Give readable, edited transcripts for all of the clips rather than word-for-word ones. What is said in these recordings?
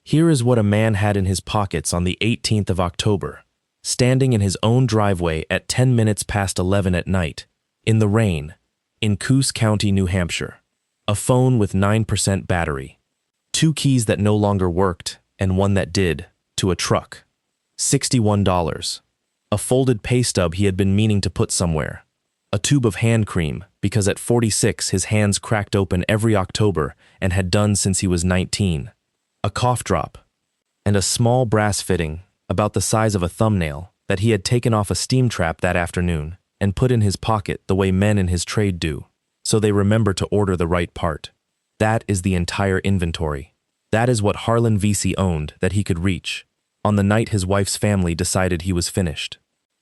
Here is what a man had in his pockets on the 18th of October, standing in his own driveway at 10 minutes past 11 at night, in the rain, in Coos County, New Hampshire. A phone with 9% battery, 2 keys that no longer worked and one that did, to a truck. $61. A folded pay stub he had been meaning to put somewhere. A tube of hand cream, because at 46 his hands cracked open every October and had done since he was 19. A cough drop. And a small brass fitting, about the size of a thumbnail, that he had taken off a steam trap that afternoon and put in his pocket the way men in his trade do, so they remember to order the right part. That is the entire inventory. That is what Harlan Vesey owned that he could reach, on the night his wife's family decided he was finished.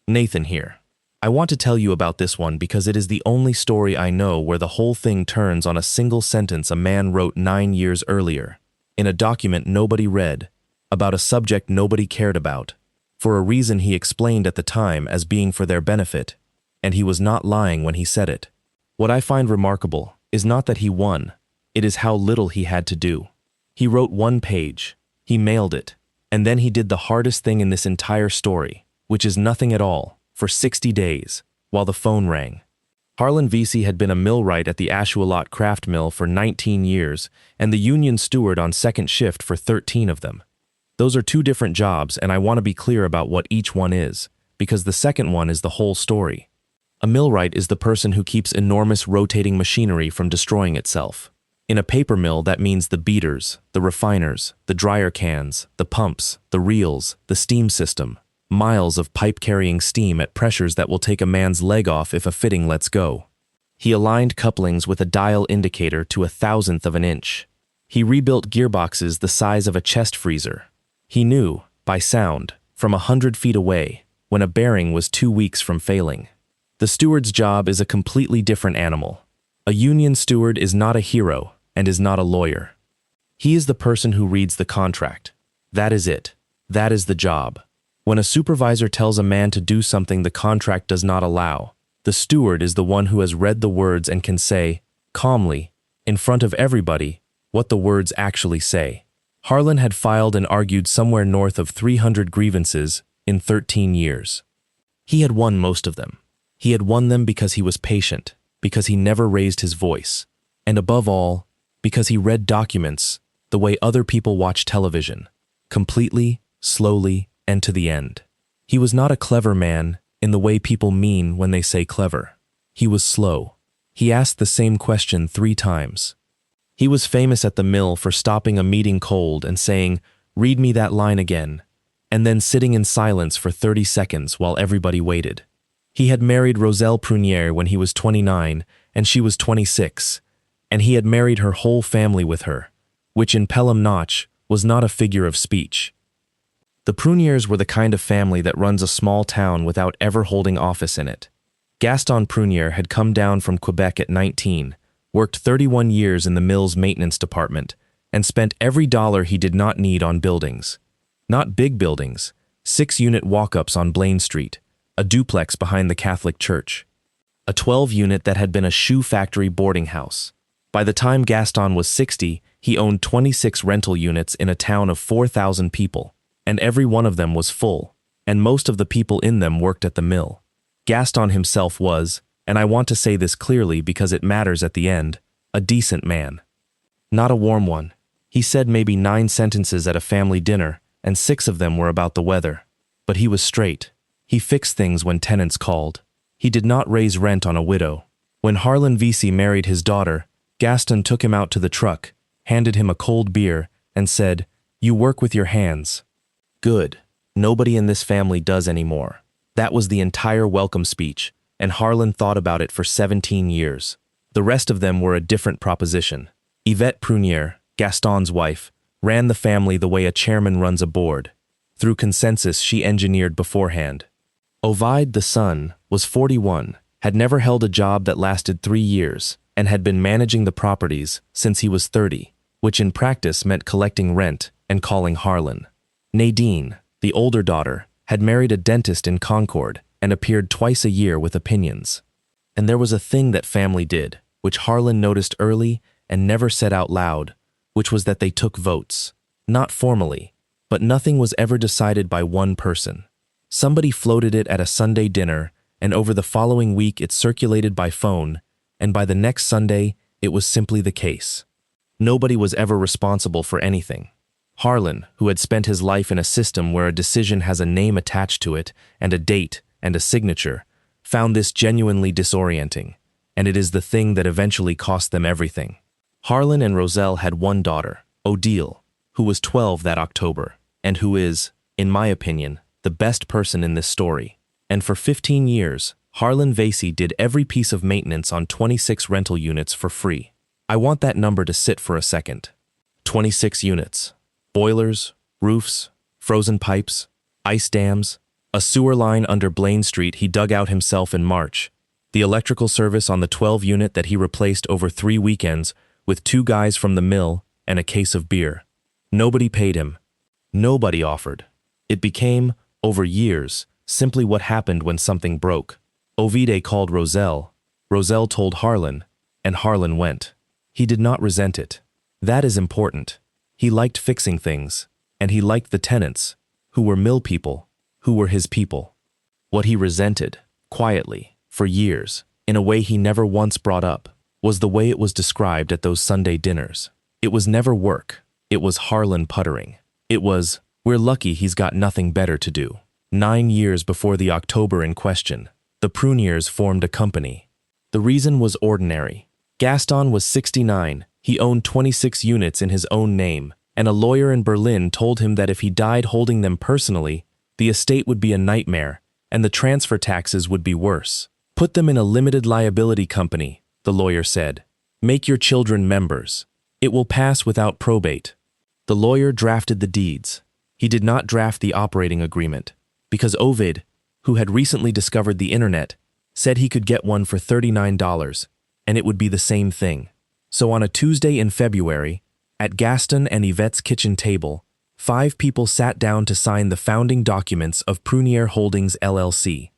Nathan here. I want to tell you about this one because it is the only story I know where the whole thing turns on a single sentence a man wrote 9 years earlier, in a document nobody read, about a subject nobody cared about, for a reason he explained at the time as being for their benefit, and he was not lying when he said it. What I find remarkable is not that he won, it is how little he had to do. He wrote 1 page, he mailed it, and then he did the hardest thing in this entire story, which is nothing at all, for 60 days, while the phone rang. Harlan Vesey had been a millwright at the Ashuelot Craft Mill for 19 years and the union steward on second shift for 13 of them. Those are 2 different jobs, and I want to be clear about what each one is, because the second one is the whole story. A millwright is the person who keeps enormous rotating machinery from destroying itself. In a paper mill, that means the beaters, the refiners, the dryer cans, the pumps, the reels, the steam system, miles of pipe-carrying steam at pressures that will take a man's leg off if a fitting lets go. He aligned couplings with a dial indicator to 1/1000th of an inch. He rebuilt gearboxes the size of a chest freezer. He knew, by sound, from 100 feet away, when a bearing was 2 weeks from failing. The steward's job is a completely different animal. A union steward is not a hero and is not a lawyer. He is the person who reads the contract. That is it. That is the job. When a supervisor tells a man to do something the contract does not allow, the steward is the one who has read the words and can say, calmly, in front of everybody, what the words actually say. Harlan had filed and argued somewhere north of 300 grievances in 13 years. He had won most of them. He had won them because he was patient, because he never raised his voice, and above all, because he read documents the way other people watch television, completely, slowly, and to the end. He was not a clever man in the way people mean when they say clever. He was slow. He asked the same question 3 times. He was famous at the mill for stopping a meeting cold and saying, "Read me that line again," and then sitting in silence for 30 seconds while everybody waited. He had married Roselle Prunier when he was 29 and she was 26, and he had married her whole family with her, which in Pelham Notch was not a figure of speech. The Pruniers were the kind of family that runs a small town without ever holding office in it. Gaston Prunier had come down from Quebec at 19, worked 31 years in the mill's maintenance department, and spent every dollar he did not need on buildings. Not big buildings, 6-unit walk-ups on Blaine Street, a duplex behind the Catholic Church, a 12-unit that had been a shoe factory boarding house. By the time Gaston was 60, he owned 26 rental units in a town of 4,000 people, and every one of them was full, and most of the people in them worked at the mill. Gaston himself was, and I want to say this clearly because it matters at the end, a decent man. Not a warm one. He said maybe 9 sentences at a family dinner, and 6 of them were about the weather. But he was straight. He fixed things when tenants called. He did not raise rent on a widow. When Harlan Vesey married his daughter, Gaston took him out to the truck, handed him a cold beer, and said, "You work with your hands." Good. Nobody in this family does anymore. That was the entire welcome speech, and Harlan thought about it for 17 years. The rest of them were a different proposition. Yvette Prunier, Gaston's wife, ran the family the way a chairman runs a board. Through consensus she engineered beforehand. Ovid, the son, was 41, had never held a job that lasted 3 years, and had been managing the properties since he was 30, which in practice meant collecting rent and calling Harlan. Nadine, the older daughter, had married a dentist in Concord and appeared twice a year with opinions. And there was a thing that family did, which Harlan noticed early and never said out loud, which was that they took votes. Not formally, but nothing was ever decided by one person. Somebody floated it at a Sunday dinner, and over the following week it circulated by phone, and by the next Sunday it was simply the case. Nobody was ever responsible for anything. Harlan, who had spent his life in a system where a decision has a name attached to it, and a date, and a signature, found this genuinely disorienting, and it is the thing that eventually cost them everything. Harlan and Roselle had one daughter, Odile, who was 12 that October, and who is, in my opinion, the best person in this story. And for 15 years, Harlan Vasey did every piece of maintenance on 26 rental units for free. I want that number to sit for a second. 26 units. Boilers, roofs, frozen pipes, ice dams, a sewer line under Blaine Street he dug out himself in March, the electrical service on the 12 unit that he replaced over 3 weekends with 2 guys from the mill and a case of beer. Nobody paid him. Nobody offered. It became, over years, simply what happened when something broke. Ovide called Roselle. Roselle told Harlan, and Harlan went. He did not resent it. That is important. He liked fixing things, and he liked the tenants, who were mill people, who were his people. What he resented, quietly, for years, in a way he never once brought up, was the way it was described at those Sunday dinners. It was never work. It was Harlan puttering. It was, we're lucky he's got nothing better to do. 9 years before the October in question, the Pruniers formed a company. The reason was ordinary. Gaston was 69, he owned 26 units in his own name, and a lawyer in Berlin told him that if he died holding them personally, the estate would be a nightmare, and the transfer taxes would be worse. Put them in a limited liability company, the lawyer said. Make your children members. It will pass without probate. The lawyer drafted the deeds. He did not draft the operating agreement, because Ovid, who had recently discovered the internet, said he could get one for $39, and it would be the same thing. So on a Tuesday in February, at Gaston and Yvette's kitchen table, 5 people sat down to sign the founding documents of Prunier Holdings LLC.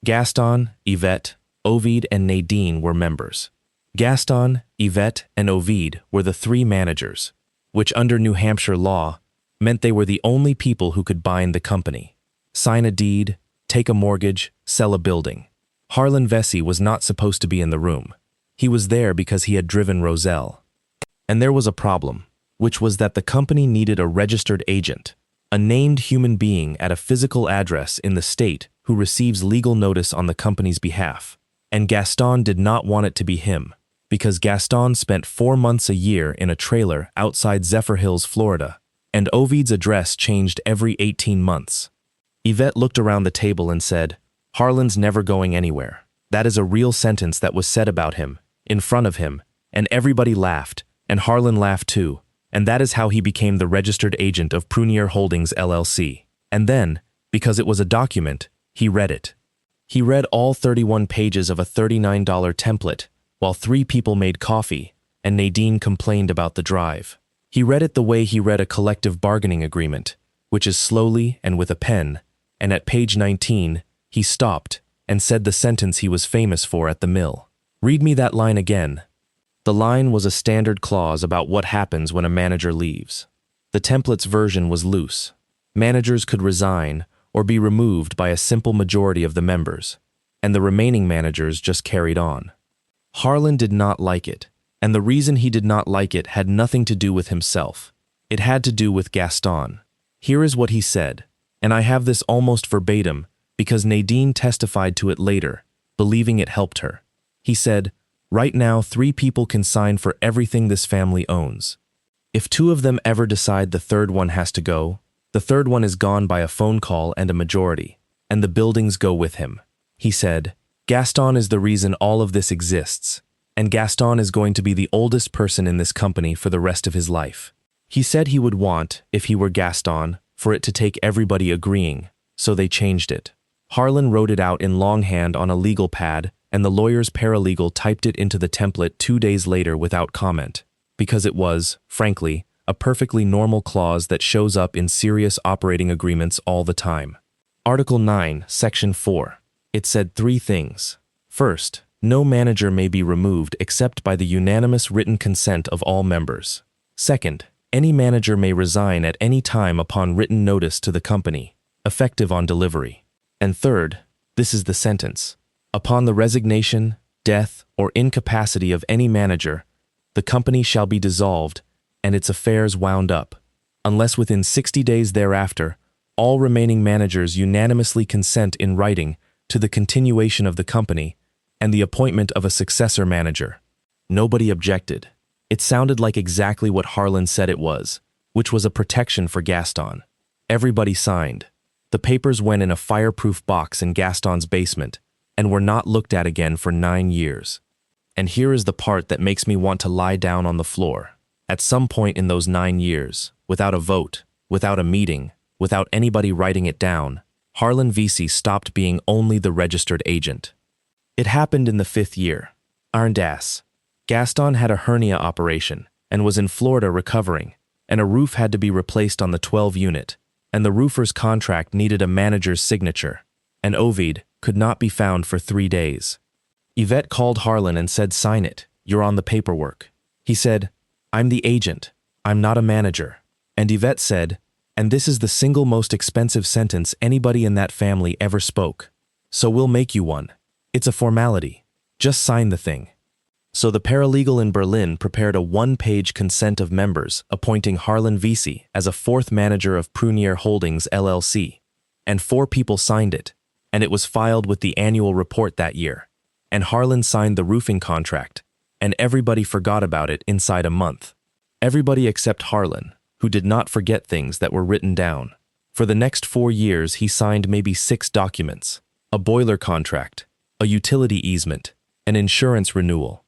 Gaston, Yvette, Ovid, and Nadine were members. Gaston, Yvette, and Ovid were the 3 managers, which under New Hampshire law meant they were the only people who could bind the company, sign a deed, take a mortgage, sell a building. Harlan Vasey was not supposed to be in the room. He was there because he had driven Roselle. And there was a problem, which was that the company needed a registered agent, a named human being at a physical address in the state who receives legal notice on the company's behalf. And Gaston did not want it to be him, because Gaston spent 4 months a year in a trailer outside Zephyr Hills, Florida, and Ovid's address changed every 18 months. Yvette looked around the table and said, Harlan's never going anywhere. That is a real sentence that was said about him, in front of him, and everybody laughed, and Harlan laughed too, and that is how he became the registered agent of Prunier Holdings LLC. And then, because it was a document, he read it. He read all 31 pages of a $39 template, while 3 people made coffee, and Nadine complained about the drive. He read it the way he read a collective bargaining agreement, which is slowly and with a pen, and at page 19, he stopped and said the sentence he was famous for at the mill. Read me that line again. The line was a standard clause about what happens when a manager leaves. The template's version was loose. Managers could resign or be removed by a simple majority of the members, and the remaining managers just carried on. Harlan did not like it, and the reason he did not like it had nothing to do with himself. It had to do with Gaston. Here is what he said, and I have this almost verbatim because Nadine testified to it later, believing it helped her. He said, right now 3 people can sign for everything this family owns. If 2 of them ever decide the 3rd one has to go, the 3rd one is gone by a phone call and a majority, and the buildings go with him. He said, Gaston is the reason all of this exists, and Gaston is going to be the oldest person in this company for the rest of his life. He said he would want, if he were Gaston, for it to take everybody agreeing, so they changed it. Harlan wrote it out in longhand on a legal pad, and the lawyer's paralegal typed it into the template 2 days later without comment, because it was, frankly, a perfectly normal clause that shows up in serious operating agreements all the time. Article 9, Section 4. It said 3 things. First, no manager may be removed except by the unanimous written consent of all members. Second, Any manager may resign at any time upon written notice to the company, effective on delivery. And third, this is the sentence. Upon the resignation, death, or incapacity of any manager, the company shall be dissolved and its affairs wound up, unless within 60 days thereafter, all remaining managers unanimously consent in writing to the continuation of the company and the appointment of a successor manager. Nobody objected. It sounded like exactly what Harlan said it was, which was a protection for Gaston. Everybody signed. The papers went in a fireproof box in Gaston's basement and were not looked at again for 9 years. And here is the part that makes me want to lie down on the floor. At some point in those 9 years, without a vote, without a meeting, without anybody writing it down, Harlan VC stopped being only the registered agent. It happened in the 5th year. Arndas. Gaston had a hernia operation and was in Florida recovering, and a roof had to be replaced on the 12 unit, and the roofer's contract needed a manager's signature, and Ovid could not be found for 3 days. Yvette called Harlan and said, "Sign it, you're on the paperwork." He said, "I'm the agent, I'm not a manager." And Yvette said, "And this is the single most expensive sentence anybody in that family ever spoke. So we'll make you one. It's a formality. Just sign the thing." So the paralegal in Berlin prepared a 1-page consent of members appointing Harlan VC as a 4th manager of Prunier Holdings LLC, and 4 people signed it, and it was filed with the annual report that year, and Harlan signed the roofing contract, and everybody forgot about it inside a month. Everybody except Harlan, who did not forget things that were written down. For the next 4 years, he signed maybe 6 documents: a boiler contract, a utility easement, an insurance renewal.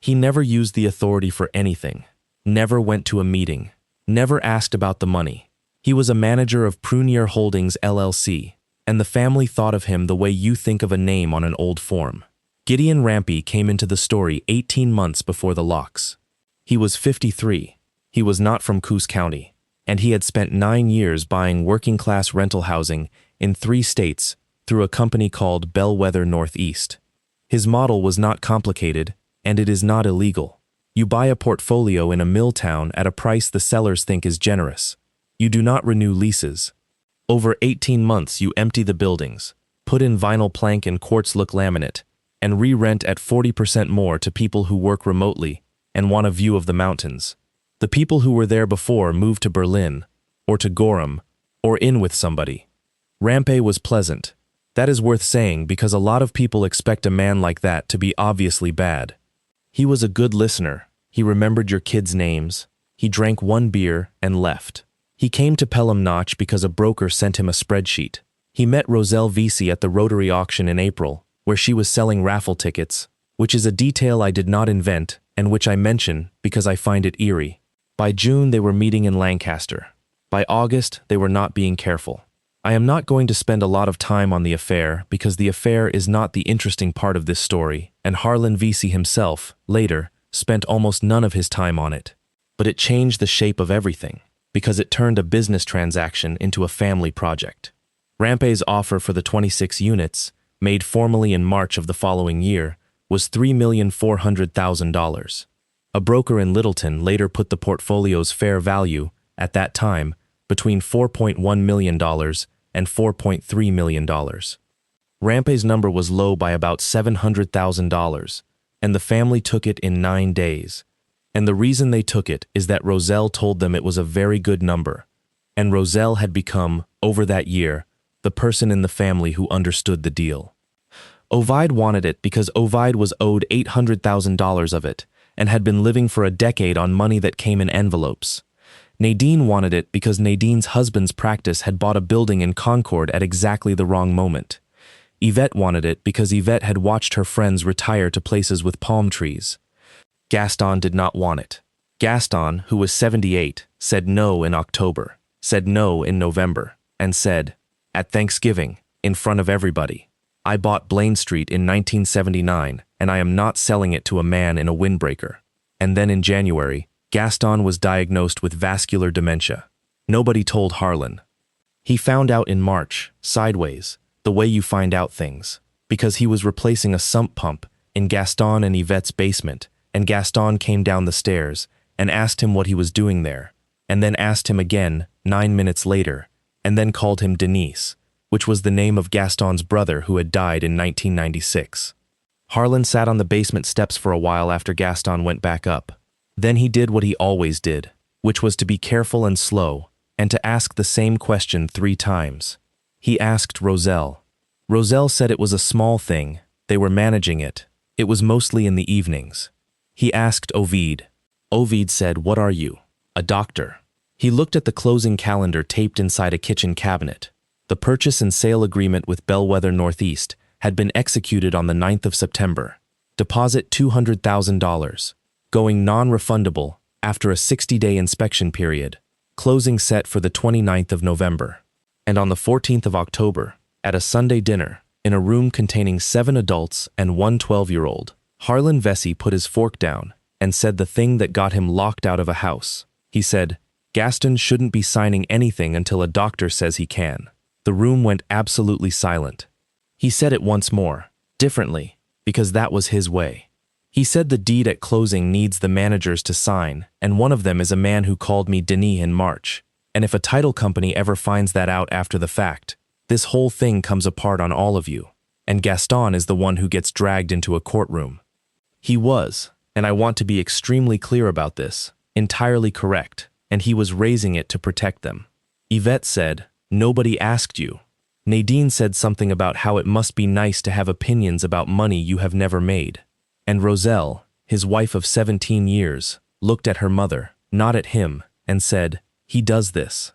He never used the authority for anything, never went to a meeting, never asked about the money. He was a manager of Prunier Holdings LLC, and the family thought of him the way you think of a name on an old form. Gideon Rampey came into the story 18 months before the locks. He was 53. He was not from Coos County, and he had spent 9 years buying working-class rental housing in 3 states through a company called Bellwether Northeast. His model was not complicated, and it is not illegal. You buy a portfolio in a mill town at a price the sellers think is generous. You do not renew leases. Over 18 months you empty the buildings, put in vinyl plank and quartz look laminate, and re-rent at 40% more to people who work remotely and want a view of the mountains. The people who were there before move to Berlin, or to Gorham, or in with somebody. Rampey was pleasant. That is worth saying because a lot of people expect a man like that to be obviously bad. He was a good listener. He remembered your kids' names. He drank 1 beer and left. He came to Pelham Notch because a broker sent him a spreadsheet. He met Roselle Vesey at the Rotary auction in April, where she was selling raffle tickets, which is a detail I did not invent and which I mention because I find it eerie. By June, they were meeting in Lancaster. By August, they were not being careful. I am not going to spend a lot of time on the affair because the affair is not the interesting part of this story, and Harlan Vesey himself, later, spent almost none of his time on it. But it changed the shape of everything, because it turned a business transaction into a family project. Rampey's offer for the 26 units, made formally in March of the following year, was $3,400,000. A broker in Littleton later put the portfolio's fair value, at that time, between $4.1 million and $4.3 million. Rampey's number was low by about $700,000, and the family took it in 9 days. And the reason they took it is that Roselle told them it was a very good number, and Roselle had become, over that year, the person in the family who understood the deal. Ovid wanted it because Ovid was owed $800,000 of it, and had been living for a decade on money that came in envelopes. Nadine wanted it because Nadine's husband's practice had bought a building in Concord at exactly the wrong moment. Yvette wanted it because Yvette had watched her friends retire to places with palm trees. Gaston did not want it. Gaston, who was 78, said no in October, said no in November, and said, at Thanksgiving, in front of everybody, "I bought Blaine Street in 1979, and I am not selling it to a man in a windbreaker." And then in January, Gaston was diagnosed with vascular dementia. Nobody told Harlan. He found out in March, sideways, the way you find out things, because he was replacing a sump pump in Gaston and Yvette's basement, and Gaston came down the stairs and asked him what he was doing there. and then asked him again 9 minutes later, and then called him Denise, which was the name of Gaston's brother who had died in 1996. Harlan sat on the basement steps for a while after Gaston went back up. Then he did what he always did, which was to be careful and slow, and to ask the same question 3 times. He asked Roselle. Roselle said it was a small thing, they were managing it. It was mostly in the evenings. He asked Ovid. Ovid said, "What are you? A doctor?" He looked at the closing calendar taped inside a kitchen cabinet. The purchase and sale agreement with Bellwether Northeast had been executed on the 9th of September. Deposit $200,000. Going non-refundable after a 60-day inspection period. Closing set for the 29th of November. And on the 14th of October, at a Sunday dinner, in a room containing 7 adults and 1 12-year-old, Harlan Vesey put his fork down and said the thing that got him locked out of a house. He said, "Gaston shouldn't be signing anything until a doctor says he can." The room went absolutely silent. He said it once more, differently, because that was his way. He said the deed at closing needs the managers to sign, and one of them is a man who called me Denis in March. And if a title company ever finds that out after the fact, this whole thing comes apart on all of you, and Gaston is the one who gets dragged into a courtroom. He was, and I want to be extremely clear about this, entirely correct, and he was raising it to protect them. Yvette said, "Nobody asked you." Nadine said something about how it must be nice to have opinions about money you have never made. And Roselle, his wife of 17 years, looked at her mother, not at him, and said, "He does this."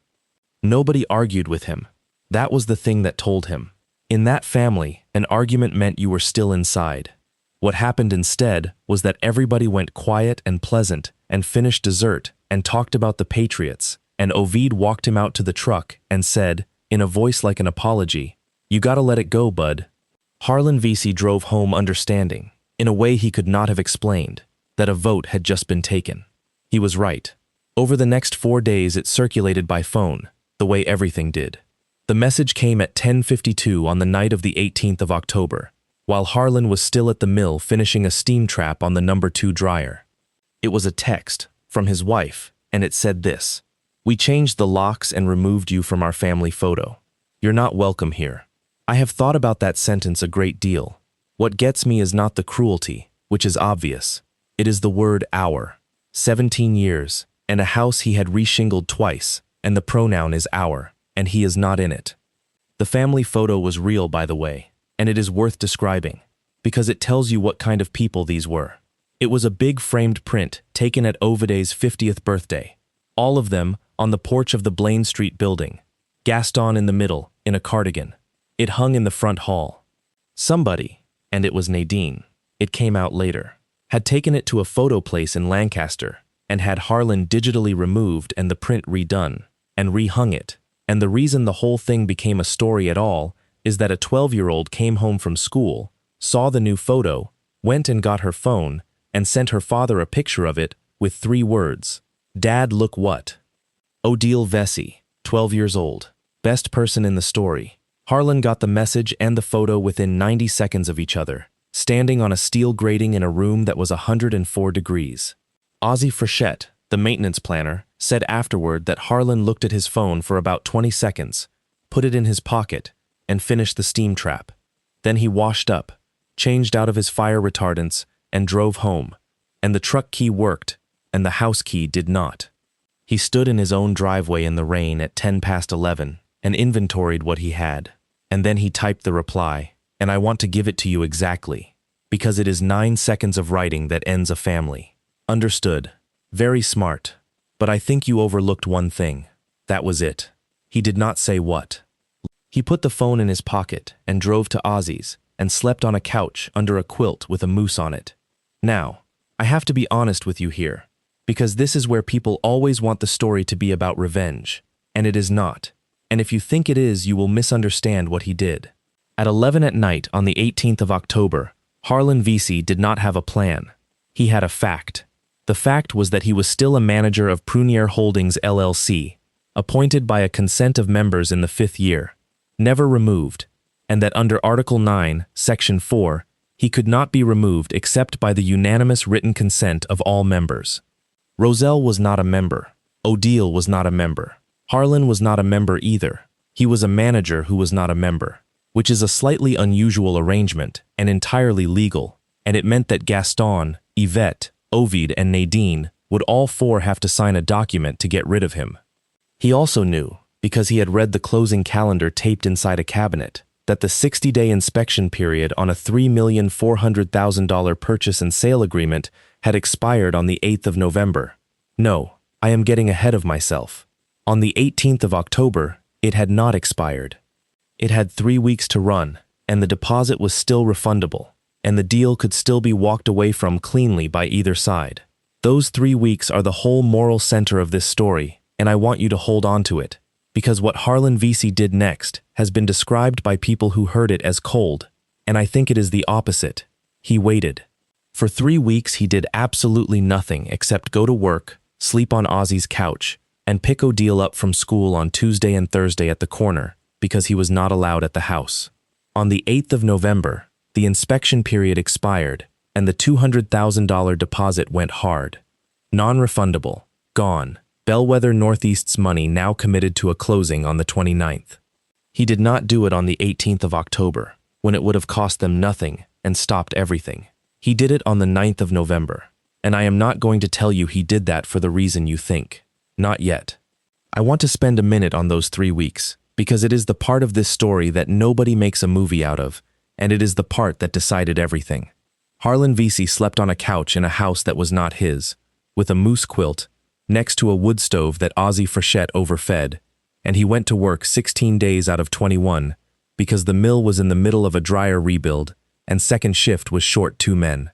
Nobody argued with him. That was the thing that told him. In that family, an argument meant you were still inside. What happened instead was that everybody went quiet and pleasant and finished dessert and talked about the Patriots, and Ovid walked him out to the truck and said, in a voice like an apology, "You gotta let it go, bud." Harlan Vesey drove home understanding, in a way he could not have explained, that a vote had just been taken. He was right. Over the next 4 days it circulated by phone, the way everything did. The message came at 10:52 on the night of the 18th of October, while Harlan was still at the mill finishing a steam trap on the number 2 dryer. It was a text from his wife, and it said this: "We changed the locks and removed you from our family photo. You're not welcome here." I have thought about that sentence a great deal. What gets me is not the cruelty, which is obvious. It is the word our. 17 years, and a house he had reshingled twice, and the pronoun is our, and he is not in it. The family photo was real, by the way, and it is worth describing, because it tells you what kind of people these were. It was a big framed print taken at Ovid's 50th birthday. All of them on the porch of the Blaine Street building. Gaston in the middle, in a cardigan. It hung in the front hall. Somebody, and it was Nadine, it came out later, had taken it to a photo place in Lancaster and had Harlan digitally removed and the print redone, and rehung it. And the reason the whole thing became a story at all is that a 12-year-old came home from school, saw the new photo, went and got her phone, and sent her father a picture of it with 3 words. "Dad, look what?" Odile Vesey, 12 years old, best person in the story. Harlan got the message and the photo within 90 seconds of each other, standing on a steel grating in a room that was 104 degrees. Ozzie Frechette, the maintenance planner, said afterward that Harlan looked at his phone for about 20 seconds, put it in his pocket, and finished the steam trap. Then he washed up, changed out of his fire retardants, and drove home, and the truck key worked, and the house key did not. He stood in his own driveway in the rain at 11:10 and inventoried what he had, and then he typed the reply, and I want to give it to you exactly, because it is 9 seconds of writing that ends a family. Understood. Very smart. But I think you overlooked one thing. That was it. He did not say what. He put the phone in his pocket and drove to Ozzie's and slept on a couch under a quilt with a moose on it. Now, I have to be honest with you here, because this is where people always want the story to be about revenge, and it is not. And if you think it is, you will misunderstand what he did. At 11 at night on the 18th of October, Harlan Vesey did not have a plan. He had a fact. The fact was that he was still a manager of Prunier Holdings LLC, appointed by a consent of members in the 5th year, never removed, and that under Article 9, Section 4, he could not be removed except by the unanimous written consent of all members. Roselle was not a member. Odile was not a member. Harlan was not a member either. He was a manager who was not a member, which is a slightly unusual arrangement and entirely legal, and it meant that Gaston, Yvette, Ovid, and Nadine would all four have to sign a document to get rid of him. He also knew, because he had read the closing calendar taped inside a cabinet, that the 60-day inspection period on a $3,400,000 purchase and sale agreement had expired on the 8th of November. No, I am getting ahead of myself. On the 18th of October, it had not expired. It had 3 weeks to run, and the deposit was still refundable, and the deal could still be walked away from cleanly by either side. Those 3 weeks are the whole moral center of this story, and I want you to hold on to it, because what Harlan Vesey did next has been described by people who heard it as cold, and I think it is the opposite. He waited. For 3 weeks he did absolutely nothing except go to work, sleep on Ozzy's couch, and pick Odile up from school on Tuesday and Thursday at the corner, because he was not allowed at the house. On the 8th of November, the inspection period expired, and the $200,000 deposit went hard. Non-refundable, gone. Bellwether Northeast's money now committed to a closing on the 29th. He did not do it on the 18th of October, when it would have cost them nothing and stopped everything. He did it on the 9th of November, and I am not going to tell you he did that for the reason you think. Not yet. I want to spend a minute on those 3 weeks, because it is the part of this story that nobody makes a movie out of, and it is the part that decided everything. Harlan Vesey slept on a couch in a house that was not his, with a moose quilt, next to a wood stove that Ozzy Frechette overfed, and he went to work 16 days out of 21, because the mill was in the middle of a dryer rebuild, and second shift was short 2 men.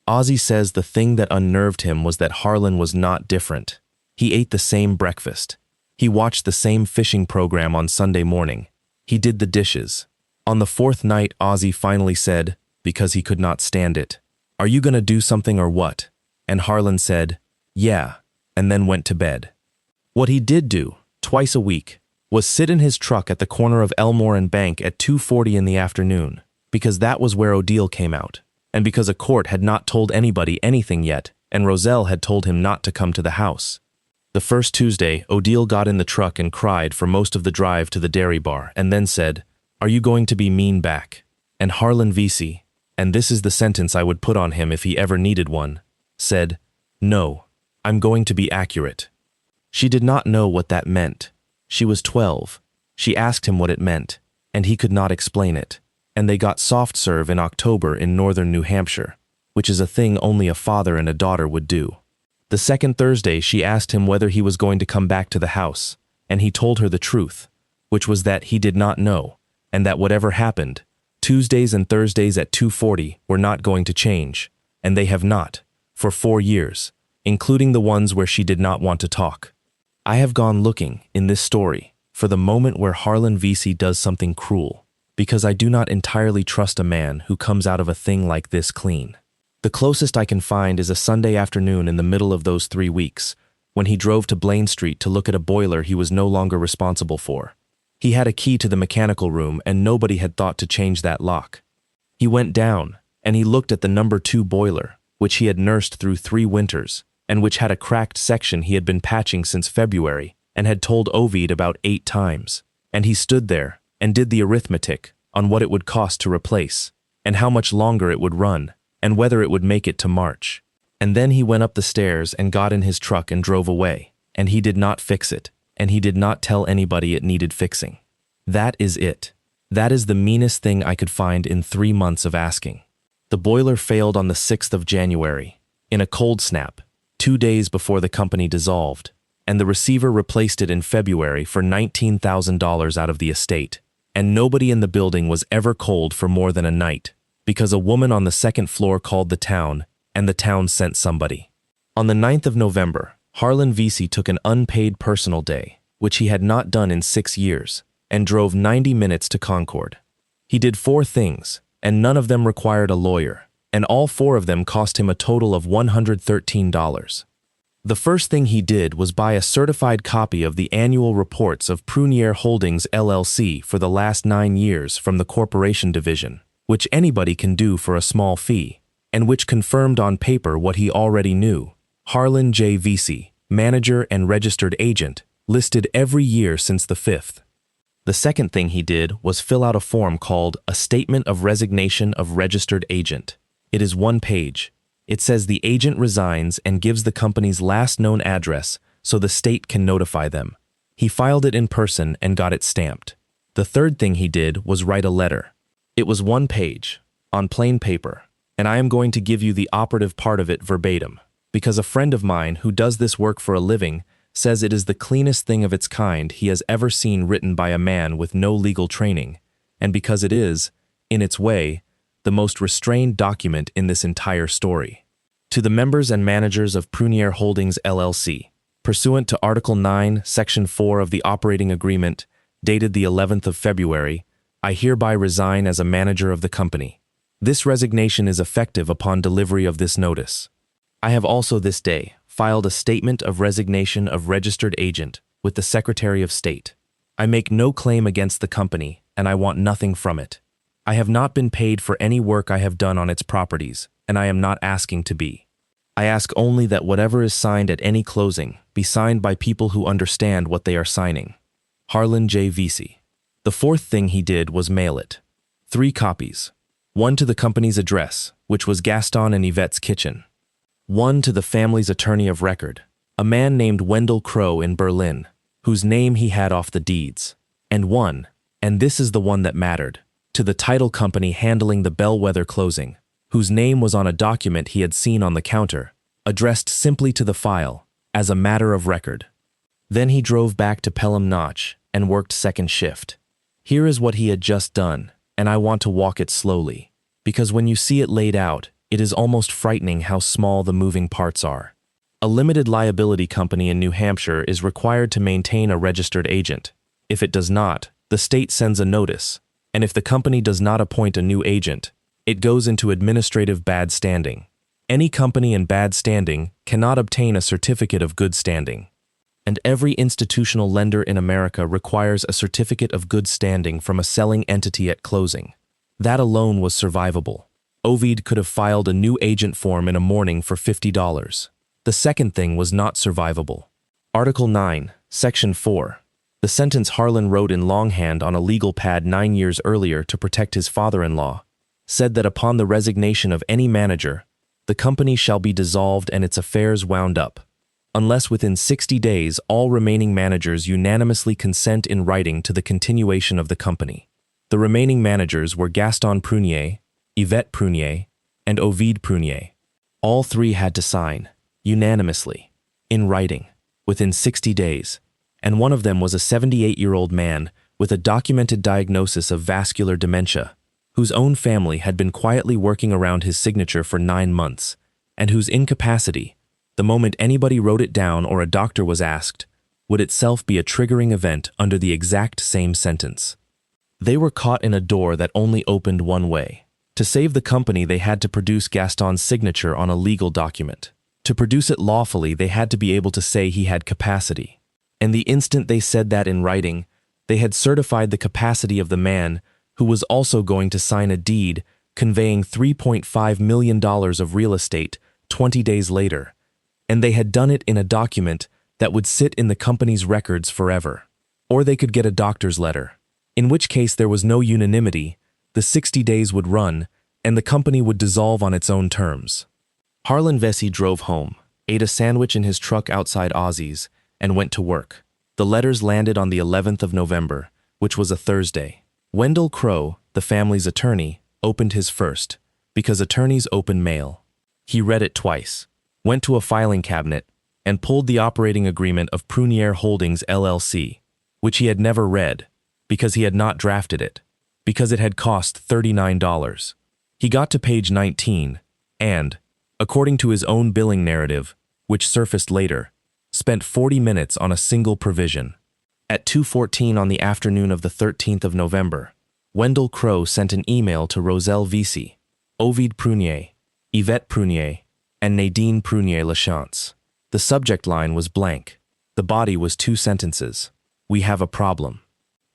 Ozzy says the thing that unnerved him was that Harlan was not different. He ate the same breakfast. He watched the same fishing program on Sunday morning. He did the dishes. On the 4th night, Ozzy finally said, because he could not stand it, "Are you gonna do something or what?" And Harlan said, "Yeah," and then went to bed. What he did do, twice a week, was sit in his truck at the corner of Elmore and Bank at 2:40 in the afternoon, because that was where Odile came out, and because a court had not told anybody anything yet, and Roselle had told him not to come to the house. The first Tuesday, Odile got in the truck and cried for most of the drive to the dairy bar, and then said, "Are you going to be mean back?" And Harlan Vesey, and this is the sentence I would put on him if he ever needed one, said, "No, I'm going to be accurate." She did not know what that meant. She was 12. She asked him what it meant, and he could not explain it. And they got soft serve in October in northern New Hampshire, which is a thing only a father and a daughter would do. The second Thursday, she asked him whether he was going to come back to the house, and he told her the truth, which was that he did not know, and that whatever happened, Tuesdays and Thursdays at 2:40 were not going to change, and they have not, for 4 years, including the ones where she did not want to talk. I have gone looking, in this story, for the moment where Harlan Vesey does something cruel, because I do not entirely trust a man who comes out of a thing like this clean. The closest I can find is a Sunday afternoon in the middle of those 3 weeks, when he drove to Blaine Street to look at a boiler he was no longer responsible for. He had a key to the mechanical room, and nobody had thought to change that lock. He went down, and he looked at the number 2 boiler, which he had nursed through 3 winters, and which had a cracked section he had been patching since February, and had told Ovid about 8 times. And he stood there, and did the arithmetic on what it would cost to replace, and how much longer it would run, and whether it would make it to March. And then he went up the stairs and got in his truck and drove away, and he did not fix it, and he did not tell anybody it needed fixing. That is it. That is the meanest thing I could find in 3 months of asking. The boiler failed on the 6th of January, in a cold snap, 2 days before the company dissolved, and the receiver replaced it in February for $19,000 out of the estate, and nobody in the building was ever cold for more than a night, because a woman on the 2nd floor called the town, and the town sent somebody. On the 9th of November, Harlan Vesey took an unpaid personal day, which he had not done in 6 years, and drove 90 minutes to Concord. He did 4 things, and none of them required a lawyer, and all 4 of them cost him a total of $113. The first thing he did was buy a certified copy of the annual reports of Prunier Holdings LLC for the last 9 years from the corporation division, which anybody can do for a small fee, and which confirmed on paper what he already knew. Harlan J. Vesey, manager and registered agent, listed every year since the 5th. The second thing he did was fill out a form called a Statement of Resignation of Registered Agent. It is 1 page. It says the agent resigns and gives the company's last known address so the state can notify them. He filed it in person and got it stamped. The third thing he did was write a letter. It was 1 page, on plain paper, and I am going to give you the operative part of it verbatim, because a friend of mine who does this work for a living says it is the cleanest thing of its kind he has ever seen written by a man with no legal training, and because it is, in its way, the most restrained document in this entire story. To the members and managers of Prunier Holdings LLC, pursuant to Article 9, Section 4 of the Operating Agreement, dated the 11th of February, I hereby resign as a manager of the company. This resignation is effective upon delivery of this notice. I have also this day filed a Statement of Resignation of Registered Agent with the Secretary of State. I make no claim against the company, and I want nothing from it. I have not been paid for any work I have done on its properties, and I am not asking to be. I ask only that whatever is signed at any closing be signed by people who understand what they are signing. Harlan J. Vesey. The fourth thing he did was mail it. 3 copies. 1 to the company's address, which was Gaston and Yvette's kitchen. 1 to the family's attorney of record, a man named Wendell Crow in Berlin, whose name he had off the deeds. And 1, and this is the one that mattered, to the title company handling the bellwether closing, whose name was on a document he had seen on the counter, addressed simply to the file, as a matter of record. Then he drove back to Pelham Notch and worked second shift. Here is what he had just done, and I want to walk it slowly, because when you see it laid out, it is almost frightening how small the moving parts are. A limited liability company in New Hampshire is required to maintain a registered agent. If it does not, the state sends a notice, and if the company does not appoint a new agent, it goes into administrative bad standing. Any company in bad standing cannot obtain a certificate of good standing. And every institutional lender in America requires a certificate of good standing from a selling entity at closing. That alone was survivable. Ovid could have filed a new agent form in a morning for $50. The second thing was not survivable. Article 9, Section 4. The sentence Harlan wrote in longhand on a legal pad 9 years earlier to protect his father-in-law said that upon the resignation of any manager, the company shall be dissolved and its affairs wound up, unless within 60 days all remaining managers unanimously consent in writing to the continuation of the company. The remaining managers were Gaston Prunier, Yvette Prunier, and Ovid Prunier. All 3 had to sign, unanimously, in writing, within 60 days, and one of them was a 78-year-old man with a documented diagnosis of vascular dementia, whose own family had been quietly working around his signature for 9 months, and whose incapacity, the moment anybody wrote it down or a doctor was asked, would itself be a triggering event under the exact same sentence. They were caught in a door that only opened one way. To save the company, they had to produce Gaston's signature on a legal document. To produce it lawfully, they had to be able to say he had capacity. And the instant they said that in writing, they had certified the capacity of the man who was also going to sign a deed conveying $3.5 million of real estate 20 days later, and they had done it in a document that would sit in the company's records forever. Or they could get a doctor's letter, in which case there was no unanimity, the 60 days would run, and the company would dissolve on its own terms. Harlan Vesey drove home, ate a sandwich in his truck outside Ozzy's, and went to work. The letters landed on the 11th of November, which was a Thursday. Wendell Crow, the family's attorney, opened his first, because attorneys open mail. He read it twice, went to a filing cabinet, and pulled the operating agreement of Prunier Holdings LLC, which he had never read, because he had not drafted it, because it had cost $39. He got to page 19, and, according to his own billing narrative, which surfaced later, spent 40 minutes on a single provision. At 2:14 on the afternoon of the 13th of November, Wendell Crow sent an email to Roselle Vesey, Ovid Prunier, Yvette Prunier, and Nadine Prunier Lachance. The subject line was blank. The body was 2 sentences. We have a problem.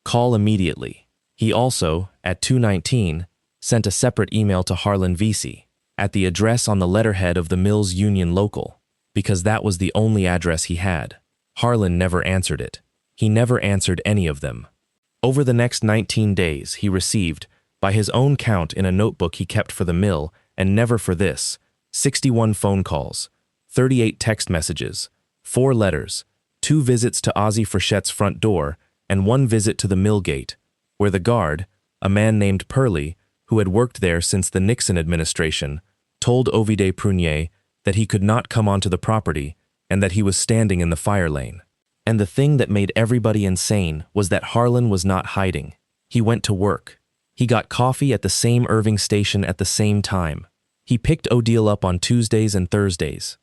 Call immediately. He also, at 2:19, sent a separate email to Harlan Vesey, at the address on the letterhead of the Mills Union Local, because that was the only address he had. Harlan never answered it. He never answered any of them. Over the next 19 days, he received, by his own count in a notebook he kept for the mill, and never for this, 61 phone calls, 38 text messages, 4 letters, 2 visits to Ozzie Frichette's front door, and 1 visit to the mill gate, where the guard, a man named Purley, who had worked there since the Nixon administration, told Ovide Prunier that he could not come onto the property and that he was standing in the fire lane. And the thing that made everybody insane was that Harlan was not hiding. He went to work. He got coffee at the same Irving station at the same time. He picked Odile up on Tuesdays and Thursdays.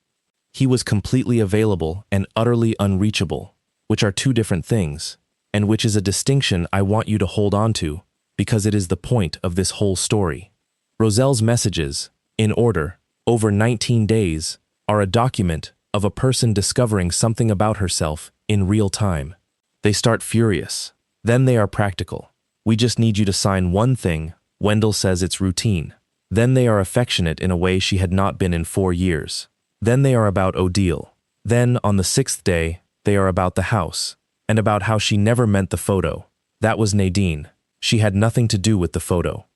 He was completely available and utterly unreachable, which are 2 different things, and which is a distinction I want you to hold on to, because it is the point of this whole story. Roselle's messages, in order, over 19 days, are a document of a person discovering something about herself in real time. They start furious. Then they are practical. We just need you to sign one thing. Wendell says it's routine. Then they are affectionate in a way she had not been in 4 years. Then they are about Odile. Then, on the 6th day, they are about the house, and about how she never meant the photo. That was Nadine. She had nothing to do with the photo.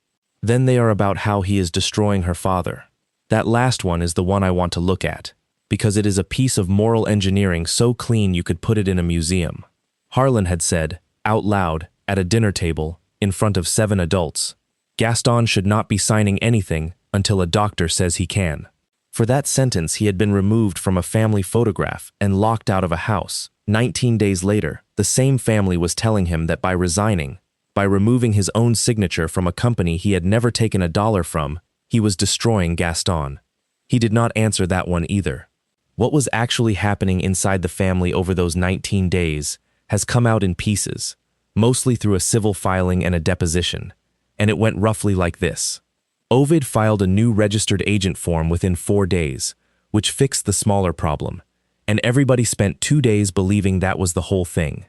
Then they are about how he is destroying her father. That last one is the one I want to look at, because it is a piece of moral engineering so clean you could put it in a museum. Harlan had said, out loud, at a dinner table, in front of 7 adults, Gaston should not be signing anything until a doctor says he can. For that sentence, he had been removed from a family photograph and locked out of a house. 19 days later, the same family was telling him that by resigning, by removing his own signature from a company he had never taken a dollar from, he was destroying Gaston. He did not answer that one either. What was actually happening inside the family over those 19 days has come out in pieces, mostly through a civil filing and a deposition, and it went roughly like this. Ovid filed a new registered agent form within 4 days, which fixed the smaller problem, and everybody spent 2 days believing that was the whole thing.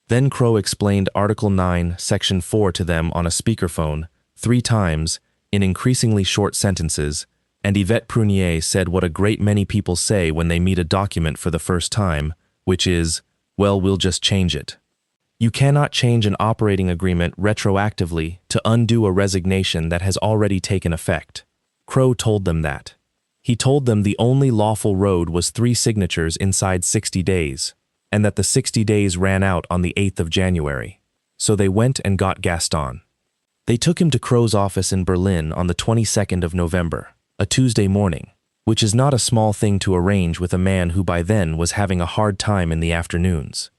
Then Crow explained Article 9, Section 4 to them on a speakerphone 3 times, in increasingly short sentences, and Yvette Prunier said what a great many people say when they meet a document for the first time, which is, well, we'll just change it. You cannot change an operating agreement retroactively to undo a resignation that has already taken effect. Crow told them that. He told them the only lawful road was 3 signatures inside 60 days, and that the 60 days ran out on the 8th of January. So they went and got Gaston. They took him to Crow's office in Berlin on the 22nd of November, a Tuesday morning, which is not a small thing to arrange with a man who by then was having a hard time in the afternoons.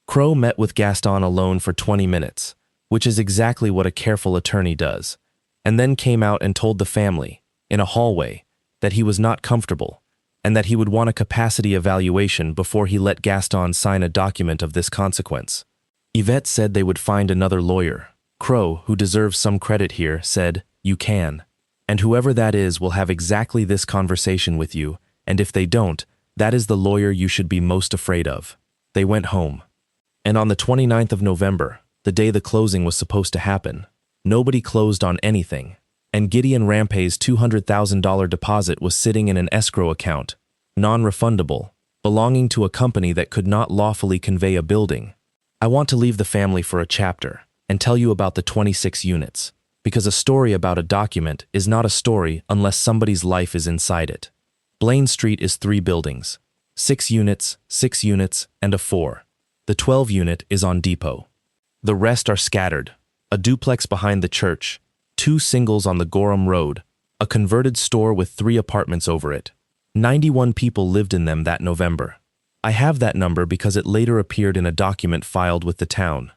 Crow met with Gaston alone for 20 minutes, which is exactly what a careful attorney does, and then came out and told the family, in a hallway, that he was not comfortable, and that he would want a capacity evaluation before he let Gaston sign a document of this consequence. Yvette said they would find another lawyer. Crow, who deserves some credit here, said, "You can. And whoever that is will have exactly this conversation with you, and if they don't, that is the lawyer you should be most afraid of." They went home. And on the 29th of November, the day the closing was supposed to happen, nobody closed on anything, and Gideon Rampay's $200,000 deposit was sitting in an escrow account, non-refundable, belonging to a company that could not lawfully convey a building. I want to leave the family for a chapter and tell you about the 26 units, because a story about a document is not a story unless somebody's life is inside it. Blaine Street is 3 buildings, 6 units, and a 4. The 12 unit is on Depot. The rest are scattered, a duplex behind the church, 2 singles on the Gorham Road, a converted store with 3 apartments over it. 91 people lived in them that November. I have that number because it later appeared in a document filed with the town.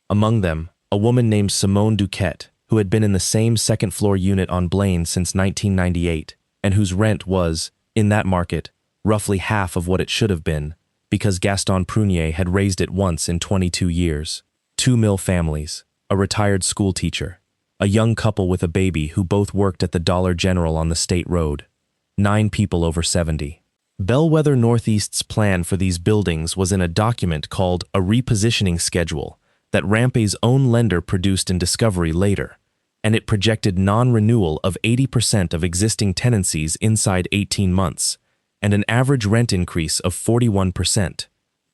Among them, a woman named Simone Duquette, who had been in the same second-floor unit on Blaine since 1998, and whose rent was, in that market, roughly half of what it should have been, because Gaston Prunier had raised it once in 22 years. 2 mill families, a retired school teacher, a young couple with a baby who both worked at the Dollar General on the State Road, 9 people over 70. Bellwether Northeast's plan for these buildings was in a document called a repositioning schedule that Rampay's own lender produced in discovery later, and it projected non-renewal of 80% of existing tenancies inside 18 months, and an average rent increase of 41%.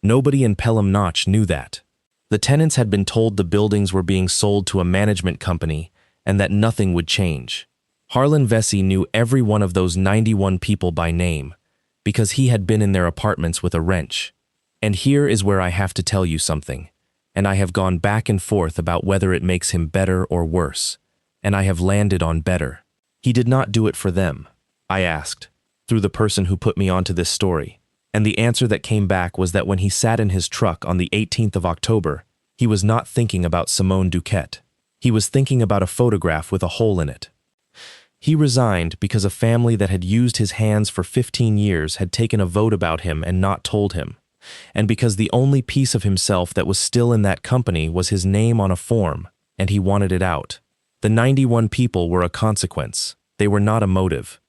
Nobody in Pelham Notch knew that. The tenants had been told the buildings were being sold to a management company and that nothing would change. Harlan Vesey knew every one of those 91 people by name because he had been in their apartments with a wrench. And here is where I have to tell you something, and I have gone back and forth about whether it makes him better or worse, and I have landed on better. He did not do it for them, I asked, through the person who put me onto this story. And the answer that came back was that when he sat in his truck on the 18th of October, he was not thinking about Simone Duquette. He was thinking about a photograph with a hole in it. He resigned because a family that had used his hands for 15 years had taken a vote about him and not told him, and because the only piece of himself that was still in that company was his name on a form, and he wanted it out. The 91 people were a consequence. They were not a motive.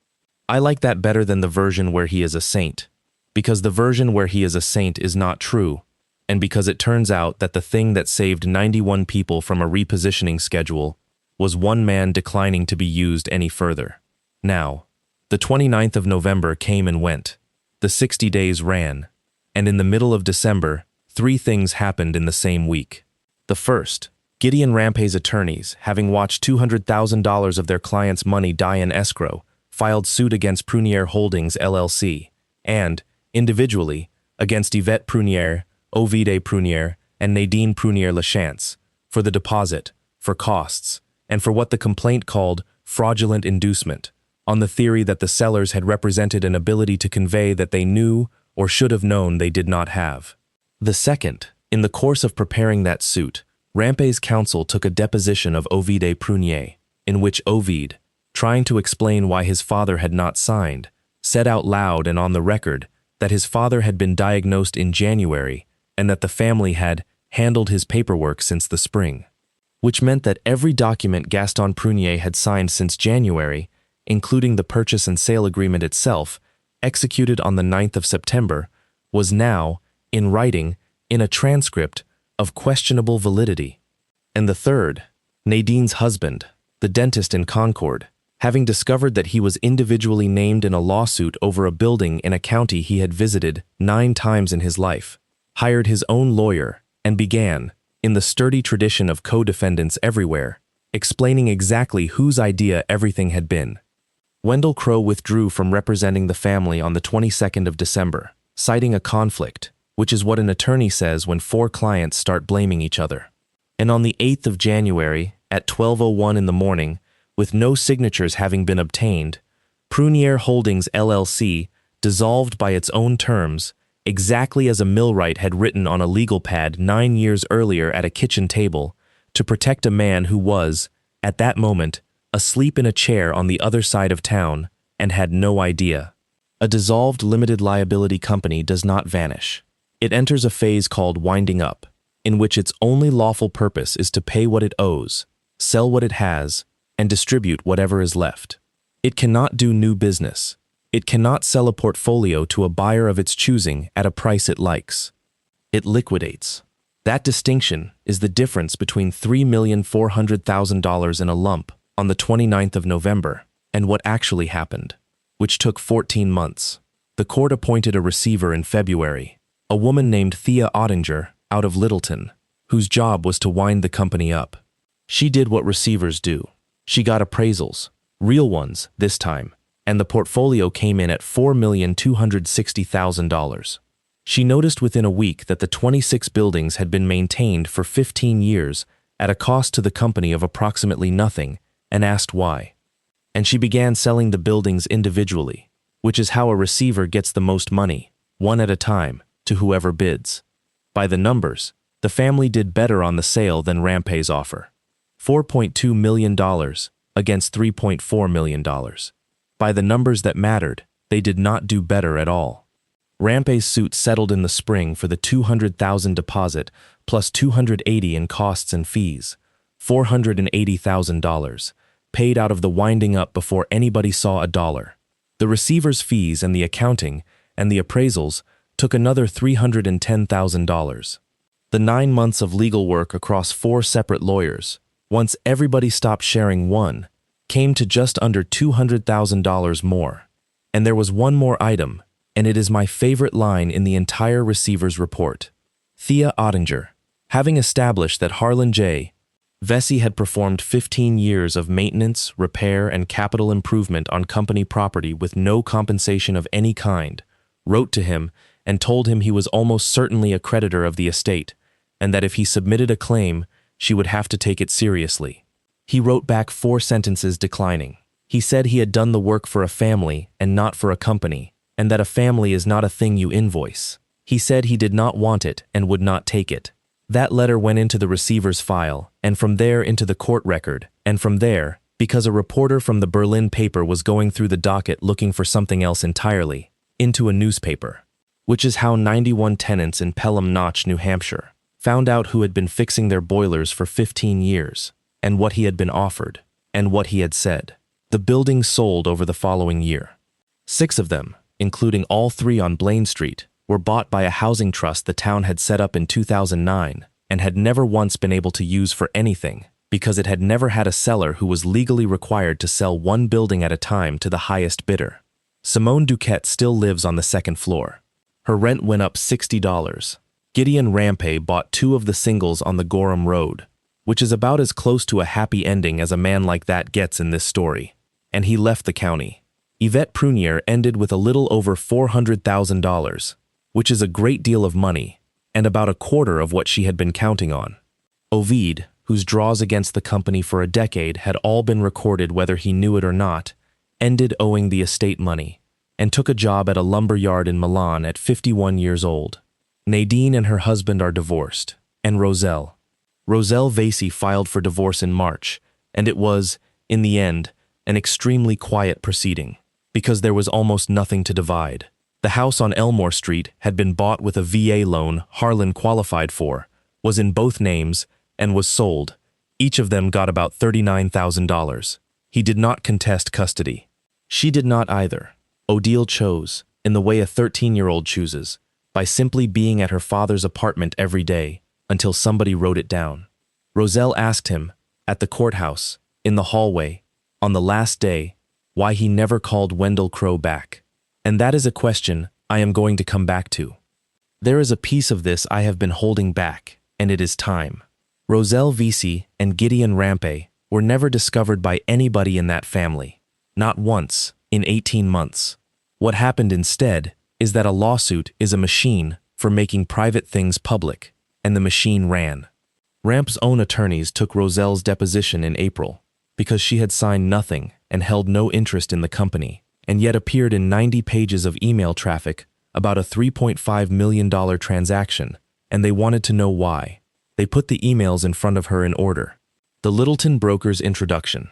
I like that better than the version where he is a saint, because the version where he is a saint is not true, and because it turns out that the thing that saved 91 people from a repositioning schedule was one man declining to be used any further. Now, the 29th of November came and went. The 60 days ran, and in the middle of December, 3 things happened in the same week. The first, Gideon Rampay's attorneys, having watched $200,000 of their clients' money die in escrow, filed suit against Prunier Holdings LLC, and, individually, against Yvette Prunier, Ovide Prunier, and Nadine Prunier Lachance, for the deposit, for costs, and for what the complaint called fraudulent inducement, on the theory that the sellers had represented an ability to convey that they knew or should have known they did not have. The second, in the course of preparing that suit, Rampay's counsel took a deposition of Ovide Prunier, in which Ovide, trying to explain why his father had not signed, said out loud and on the record that his father had been diagnosed in January and that the family had handled his paperwork since the spring, which meant that every document Gaston Prunier had signed since January, including the purchase and sale agreement itself, executed on the 9th of September, was now, in writing, in a transcript of questionable validity. And the third, Nadine's husband, the dentist in Concord, having discovered that he was individually named in a lawsuit over a building in a county he had visited 9 times in his life, hired his own lawyer and began, in the sturdy tradition of co-defendants everywhere, explaining exactly whose idea everything had been. Wendell Crowe withdrew from representing the family on the 22nd of December, citing a conflict, which is what an attorney says when 4 clients start blaming each other. And on the 8th of January, at 12:01 in the morning, with no signatures having been obtained, Prunier Holdings LLC dissolved by its own terms, exactly as a millwright had written on a legal pad 9 years earlier at a kitchen table, to protect a man who was, at that moment, asleep in a chair on the other side of town and had no idea. A dissolved limited liability company does not vanish. It enters a phase called winding up, in which its only lawful purpose is to pay what it owes, sell what it has, and distribute whatever is left. It cannot do new business. It cannot sell a portfolio to a buyer of its choosing at a price it likes. It liquidates. That distinction is the difference between $3,400,000 in a lump on the 29th of November and what actually happened, which took 14 months. The court appointed a receiver in February, a woman named Thea Ottinger out of Littleton, whose job was to wind the company up. She did what receivers do. She got appraisals, real ones this time, and the portfolio came in at $4,260,000. She noticed within a week that the 26 buildings had been maintained for 15 years at a cost to the company of approximately nothing and asked why. And she began selling the buildings individually, which is how a receiver gets the most money, one at a time, to whoever bids. By the numbers, the family did better on the sale than Rampay's offer. $4.2 million against $3.4 million. By the numbers that mattered, they did not do better at all. Rampay's suit settled in the spring for the $200,000 deposit plus $280,000 in costs and fees, $480,000, paid out of the winding up before anybody saw a dollar. The receiver's fees and the accounting and the appraisals took another $310,000. The 9 months of legal work across 4 separate lawyers, once everybody stopped sharing one, came to just under $200,000 more. And there was one more item, and it is my favorite line in the entire receiver's report. Thea Ottinger, having established that Harlan J. Vesey had performed 15 years of maintenance, repair, and capital improvement on company property with no compensation of any kind, wrote to him and told him he was almost certainly a creditor of the estate, and that if he submitted a claim, she would have to take it seriously. He wrote back 4 sentences declining. He said he had done the work for a family and not for a company, and that a family is not a thing you invoice. He said he did not want it and would not take it. That letter went into the receiver's file, and from there into the court record, and from there, because a reporter from the Berlin paper was going through the docket looking for something else entirely, into a newspaper, which is how 91 tenants in Pelham Notch, New Hampshire, found out who had been fixing their boilers for 15 years, and what he had been offered, and what he had said. The buildings sold over the following year. 6 of them, including all 3 on Blaine Street, were bought by a housing trust the town had set up in 2009 and had never once been able to use for anything because it had never had a seller who was legally required to sell 1 building at a time to the highest bidder. Simone Duquette still lives on the 2nd floor. Her rent went up $60. Gideon Rampe bought 2 of the singles on the Gorham Road, which is about as close to a happy ending as a man like that gets in this story, and he left the county. Yvette Prunier ended with a little over $400,000, which is a great deal of money, and about a quarter of what she had been counting on. Ovid, whose draws against the company for a decade had all been recorded whether he knew it or not, ended owing the estate money, and took a job at a lumber yard in Milan at 51 years old. Nadine and her husband are divorced, and Roselle Vesey filed for divorce in March, and it was, in the end, an extremely quiet proceeding, because there was almost nothing to divide. The house on Elmore Street had been bought with a VA loan Harlan qualified for, was in both names, and was sold. Each of them got about $39,000. He did not contest custody. She did not either. Odile chose, in the way a 13-year-old chooses, by simply being at her father's apartment every day, until somebody wrote it down. Roselle asked him, at the courthouse, in the hallway, on the last day, why he never called Wendell Crowe back. And that is a question I am going to come back to. There is a piece of this I have been holding back, and it is time. Roselle Vesey and Gideon Rampe were never discovered by anybody in that family. Not once, in 18 months. What happened instead is that a lawsuit is a machine for making private things public, and the machine ran. Ramp's own attorneys took Roselle's deposition in April, because she had signed nothing and held no interest in the company, and yet appeared in 90 pages of email traffic about a $3.5 million transaction, and they wanted to know why. They put the emails in front of her in order. The Littleton broker's introduction.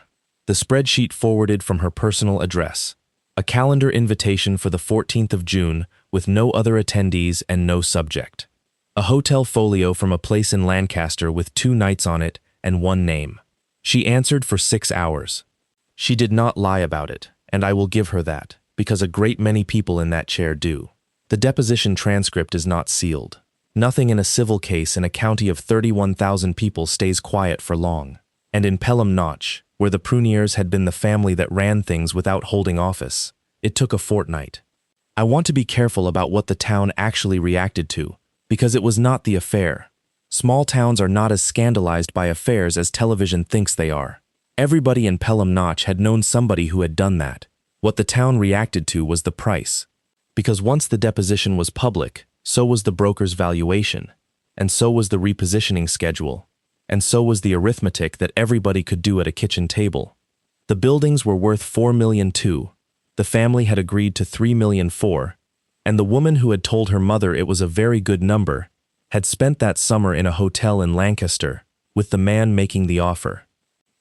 The spreadsheet forwarded from her personal address. A calendar invitation for the 14th of June with no other attendees and no subject. A hotel folio from a place in Lancaster with 2 nights on it and 1 name. She answered for 6 hours. She did not lie about it, and I will give her that, because a great many people in that chair do. The deposition transcript is not sealed. Nothing in a civil case in a county of 31,000 people stays quiet for long. And in Pelham Notch, where the Pruniers had been the family that ran things without holding office, it took a fortnight. I want to be careful about what the town actually reacted to, because it was not the affair. Small towns are not as scandalized by affairs as television thinks they are. Everybody in Pelham Notch had known somebody who had done that. What the town reacted to was the price. Because once the deposition was public, so was the broker's valuation, and so was the repositioning schedule, and so was the arithmetic that everybody could do at a kitchen table. The buildings were worth $4 million too. The family had agreed to $3 million for, and the woman who had told her mother it was a very good number had spent that summer in a hotel in Lancaster with the man making the offer.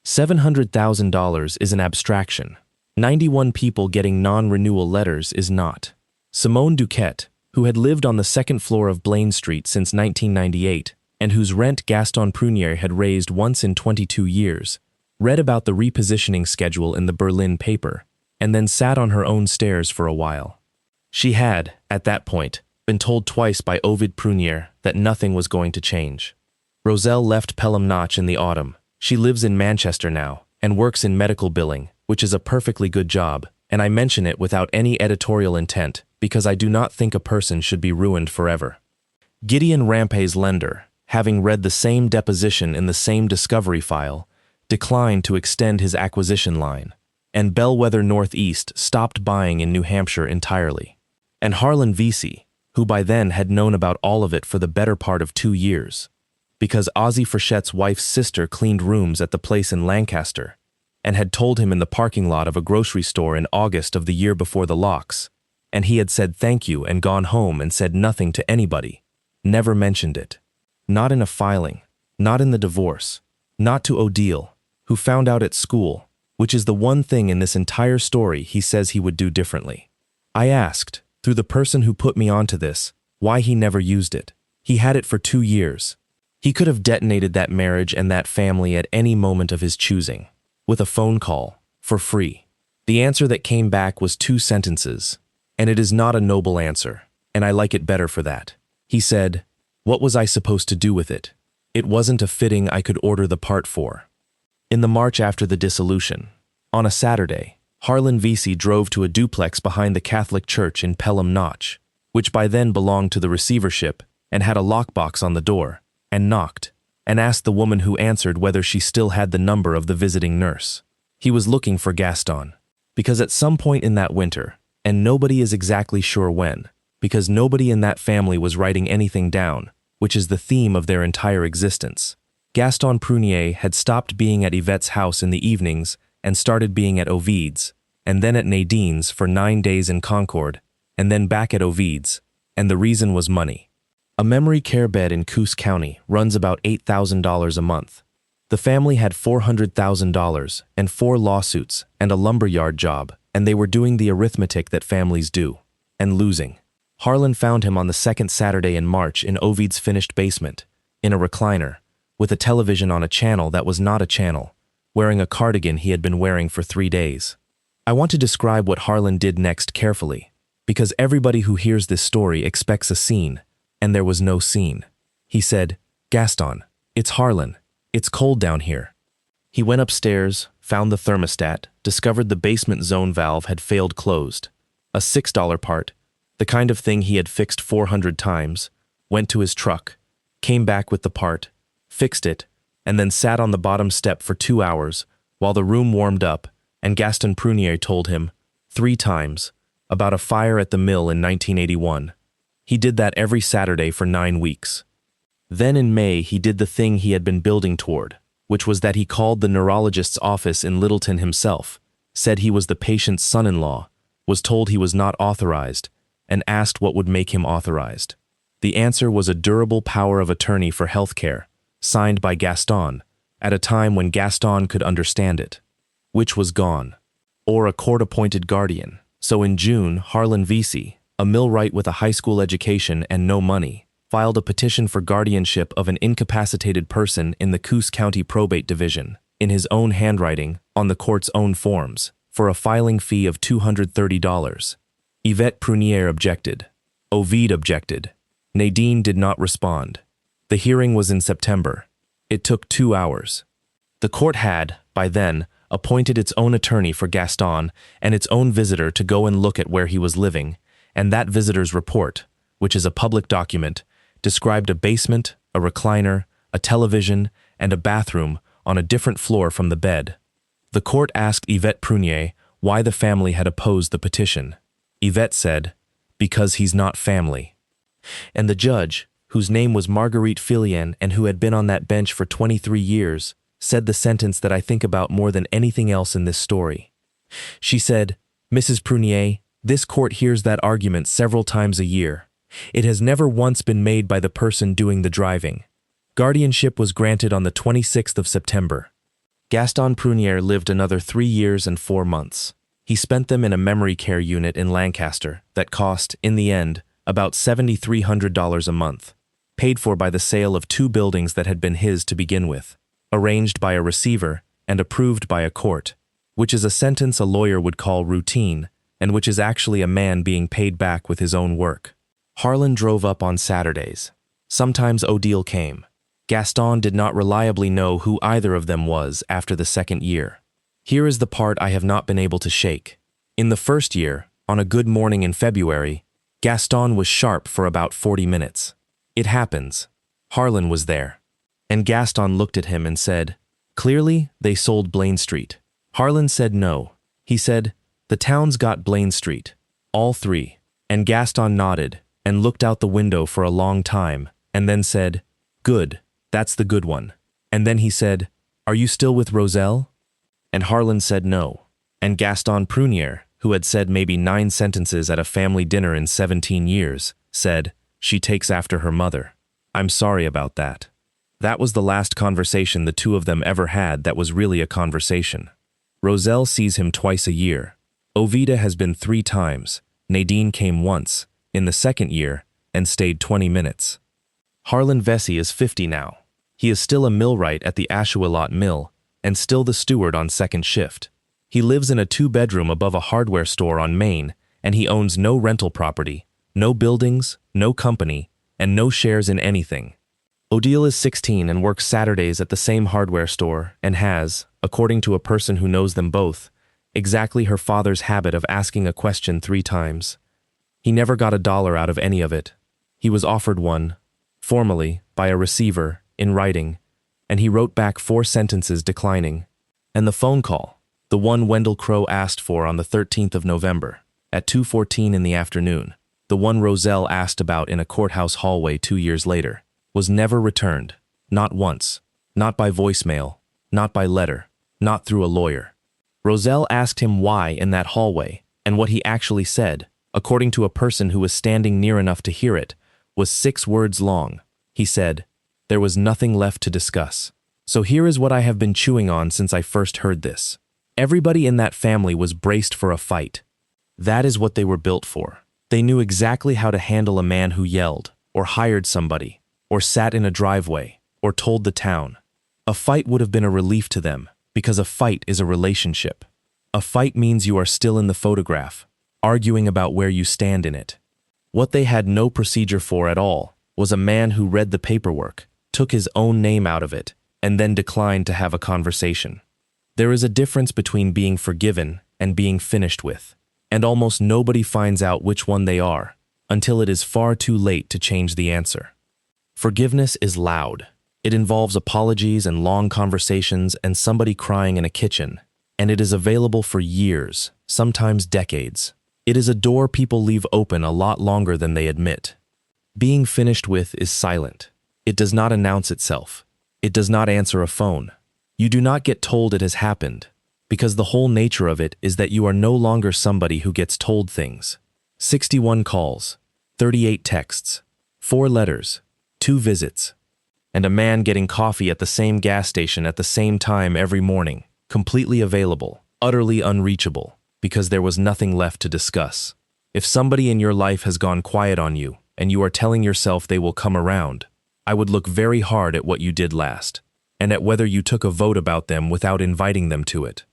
$700,000 is an abstraction. 91 people getting non-renewal letters is not. Simone Duquette, who had lived on the 2nd floor of Blaine Street since 1998, and whose rent Gaston Prunier had raised once in 22 years, read about the repositioning schedule in the Berlin paper, and then sat on her own stairs for a while. She had, at that point, been told twice by Ovid Prunier that nothing was going to change. Roselle left Pelham Notch in the autumn. She lives in Manchester now, and works in medical billing, which is a perfectly good job, and I mention it without any editorial intent, because I do not think a person should be ruined forever. Gideon Rampay's lender, having read the same deposition in the same discovery file, declined to extend his acquisition line, and Bellwether Northeast stopped buying in New Hampshire entirely. And Harlan Vesey, who by then had known about all of it for the better part of 2 years, because Ozzie Frechette's wife's sister cleaned rooms at the place in Lancaster, and had told him in the parking lot of a grocery store in August of the year before the locks, and he had said thank you and gone home and said nothing to anybody, never mentioned it. Not in a filing, not in the divorce, not to Odile, who found out at school, which is the one thing in this entire story he says he would do differently. I asked, through the person who put me onto this, why he never used it. He had it for 2 years. He could have detonated that marriage and that family at any moment of his choosing, with a phone call, for free. The answer that came back was 2 sentences, and it is not a noble answer, and I like it better for that. He said, "What was I supposed to do with it? It wasn't a fitting I could order the part for." In the March after the dissolution, on a Saturday, Harlan Vesey drove to a duplex behind the Catholic Church in Pelham Notch, which by then belonged to the receivership and had a lockbox on the door, and knocked, and asked the woman who answered whether she still had the number of the visiting nurse. He was looking for Gaston, because at some point in that winter, and nobody is exactly sure when, because nobody in that family was writing anything down, which is the theme of their entire existence, Gaston Prunier had stopped being at Yvette's house in the evenings and started being at Ovid's, and then at Nadine's for 9 days in Concord, and then back at Ovid's, and the reason was money. A memory care bed in Coos County runs about $8,000 a month. The family had $400,000 and 4 lawsuits and a lumberyard job, and they were doing the arithmetic that families do, and losing. Harlan found him on the second Saturday in March in Ovid's finished basement, in a recliner, with a television on a channel that was not a channel, wearing a cardigan he had been wearing for 3 days. I want to describe what Harlan did next carefully, because everybody who hears this story expects a scene, and there was no scene. He said, "Gaston, it's Harlan. It's cold down here." He went upstairs, found the thermostat, discovered the basement zone valve had failed closed, a $6 part, the kind of thing he had fixed 400 times, went to his truck, came back with the part, fixed it, and then sat on the bottom step for 2 hours while the room warmed up, and Gaston Prunier told him, 3 times, about a fire at the mill in 1981. He did that every Saturday for 9 weeks. Then in May he did the thing he had been building toward, which was that he called the neurologist's office in Littleton himself, said he was the patient's son-in-law, was told he was not authorized, and asked what would make him authorized. The answer was a durable power of attorney for health care, signed by Gaston, at a time when Gaston could understand it, which was gone, or a court-appointed guardian. So in June, Harlan Vesey, a millwright with a high school education and no money, filed a petition for guardianship of an incapacitated person in the Coos County Probate Division, in his own handwriting, on the court's own forms, for a filing fee of $230. Yvette Prunier objected. Ovid objected. Nadine did not respond. The hearing was in September. It took 2 hours. The court had, by then, appointed its own attorney for Gaston and its own visitor to go and look at where he was living, and that visitor's report, which is a public document, described a basement, a recliner, a television, and a bathroom on a different floor from the bed. The court asked Yvette Prunier why the family had opposed the petition. Yvette said, "Because he's not family." And the judge, whose name was Marguerite Fillion and who had been on that bench for 23 years, said the sentence that I think about more than anything else in this story. She said, "Mrs. Prunier, this court hears that argument several times a year. It has never once been made by the person doing the driving. Guardianship was granted on the 26th of September. Gaston Prunier lived another 3 years and 4 months. He spent them in a memory care unit in Lancaster that cost, in the end, about $7,300 a month, paid for by the sale of 2 buildings that had been his to begin with, arranged by a receiver and approved by a court, which is a sentence a lawyer would call routine, and which is actually a man being paid back with his own work. Harlan drove up on Saturdays. Sometimes Odile came. Gaston did not reliably know who either of them was after the 2nd year. Here is the part I have not been able to shake. In the 1st year, on a good morning in February, Gaston was sharp for about 40 minutes. It happens. Harlan was there. And Gaston looked at him and said, "Clearly, they sold Blaine Street." Harlan said no. He said, "The town's got Blaine Street. All three." And Gaston nodded and looked out the window for a long time and then said, "Good, that's the good one." And then he said, "Are you still with Roselle?" And Harlan said no. And Gaston Prunier, who had said maybe 9 sentences at a family dinner in 17 years, said, "She takes after her mother. I'm sorry about that." That was the last conversation the two of them ever had that was really a conversation. Roselle sees him twice a year. Ovida has been 3 times. Nadine came once, in the second year, and stayed 20 minutes. Harlan Vesey is 50 now. He is still a millwright at the Ashuelot Mill, and still the steward on second shift. He lives in a 2-bedroom above a hardware store on Main, and he owns no rental property, no buildings, no company, and no shares in anything. Odile is 16 and works Saturdays at the same hardware store and has, according to a person who knows them both, exactly her father's habit of asking a question 3 times. He never got $1 out of any of it. He was offered one, formally, by a receiver, in writing, and he wrote back 4 sentences declining. And the phone call, the one Wendell Crowe asked for on the 13th of November, at 2:14 in the afternoon, the one Roselle asked about in a courthouse hallway 2 years later, was never returned, not once, not by voicemail, not by letter, not through a lawyer. Roselle asked him why in that hallway, and what he actually said, according to a person who was standing near enough to hear it, was 6 words long. He said, "There was nothing left to discuss." So here is what I have been chewing on since I first heard this. Everybody in that family was braced for a fight. That is what they were built for. They knew exactly how to handle a man who yelled, or hired somebody, or sat in a driveway, or told the town. A fight would have been a relief to them, because a fight is a relationship. A fight means you are still in the photograph, arguing about where you stand in it. What they had no procedure for at all was a man who read the paperwork, took his own name out of it, and then declined to have a conversation. There is a difference between being forgiven and being finished with, and almost nobody finds out which one they are until it is far too late to change the answer. Forgiveness is loud. It involves apologies and long conversations and somebody crying in a kitchen, and it is available for years, sometimes decades. It is a door people leave open a lot longer than they admit. Being finished with is silent. It does not announce itself. It does not answer a phone. You do not get told it has happened, because the whole nature of it is that you are no longer somebody who gets told things. 61 calls, 38 texts, 4 letters, 2 visits, and a man getting coffee at the same gas station at the same time every morning, completely available, utterly unreachable, because there was nothing left to discuss. If somebody in your life has gone quiet on you, and you are telling yourself they will come around, I would look very hard at what you did last, and at whether you took a vote about them without inviting them to it.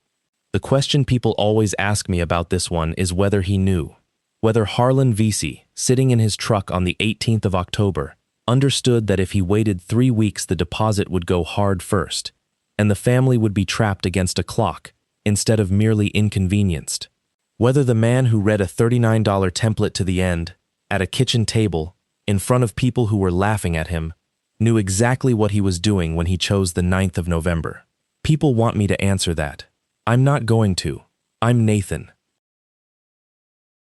The question people always ask me about this one is whether he knew, whether Harlan Vesey, sitting in his truck on the 18th of October, understood that if he waited 3 weeks the deposit would go hard first, and the family would be trapped against a clock instead of merely inconvenienced. Whether the man who read a $39 template to the end, at a kitchen table, in front of people who were laughing at him, knew exactly what he was doing when he chose the 9th of November. People want me to answer that. I'm not going to. I'm Nathan.